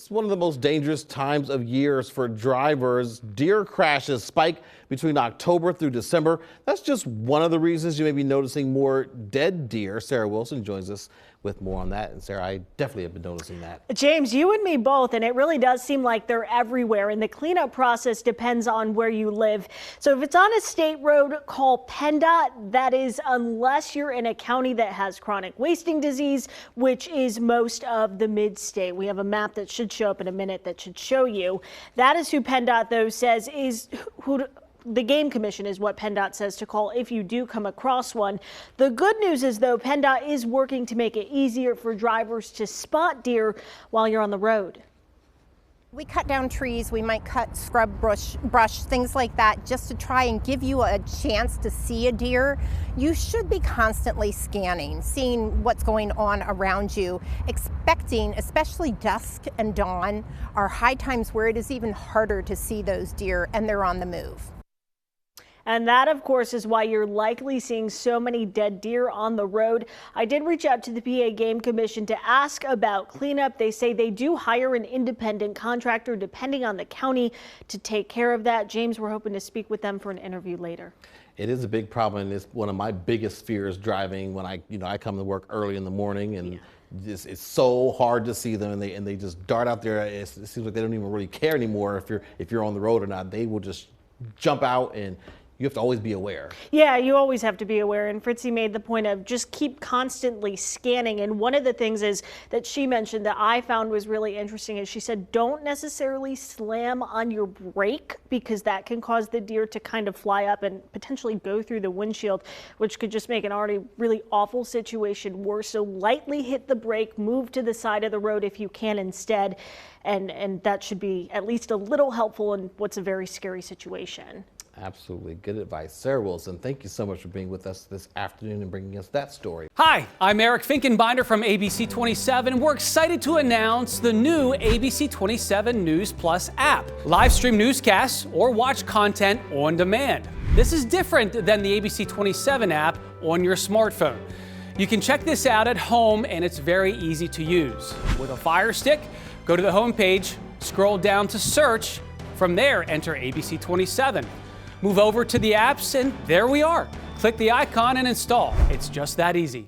It's one of the most dangerous times of years for drivers. Deer crashes spike between October through December. That's just one of the reasons you may be noticing more dead deer. Sarah Wilson joins us with more on that. And Sarah, I definitely have been noticing that. James, you and me both, and it really does seem like they're everywhere. And the cleanup process depends on where you live. So if it's on a state road, call PennDOT. That is, unless you're in a county that has chronic wasting disease, which is most of the mid-state. We have a map that should show up in a minute that should show you. That is who PennDOT, though, says is who. The Game Commission is what PennDOT says to call if you do come across one. The good news is, though, PennDOT is working to make it easier for drivers to spot deer while you're on the road. We cut down trees, we might cut scrub brush, things like that, just to try and give you a chance to see a deer. You should be constantly scanning, seeing what's going on around you, expecting, especially dusk and dawn, are high times where it is even harder to see those deer and they're on the move. And that, of course, is why you're likely seeing so many dead deer on the road. I did reach out to the PA Game Commission to ask about cleanup. They say they do hire an independent contractor, depending on the county, to take care of that. James, we're hoping to speak with them for an interview later. It is a big problem, and it's one of my biggest fears driving when I come to work early in the morning, and it's so hard to see them, and they just dart out there. It seems like they don't even really care anymore if you're on the road or not. They will just jump out, and you have to always be aware. Yeah, you always have to be aware. And Fritzy made the point of just keep constantly scanning. And one of the things is that she mentioned that I found was really interesting is she said, don't necessarily slam on your brake, because that can cause the deer to kind of fly up and potentially go through the windshield, which could just make an already really awful situation worse. So lightly hit the brake, move to the side of the road if you can instead. And that should be at least a little helpful in what's a very scary situation. Absolutely. Good advice. Sarah Wilson, thank you so much for being with us this afternoon and bringing us that story. Hi, I'm Eric Finkenbinder from ABC 27. We're excited to announce the new ABC 27 News Plus app. Live stream newscasts or watch content on demand. This is different than the ABC 27 app on your smartphone. You can check this out at home, and it's very easy to use. With a Fire Stick, go to the home page, scroll down to search. From there, enter ABC 27. Move over to the apps, and there we are. Click the icon and install. It's just that easy.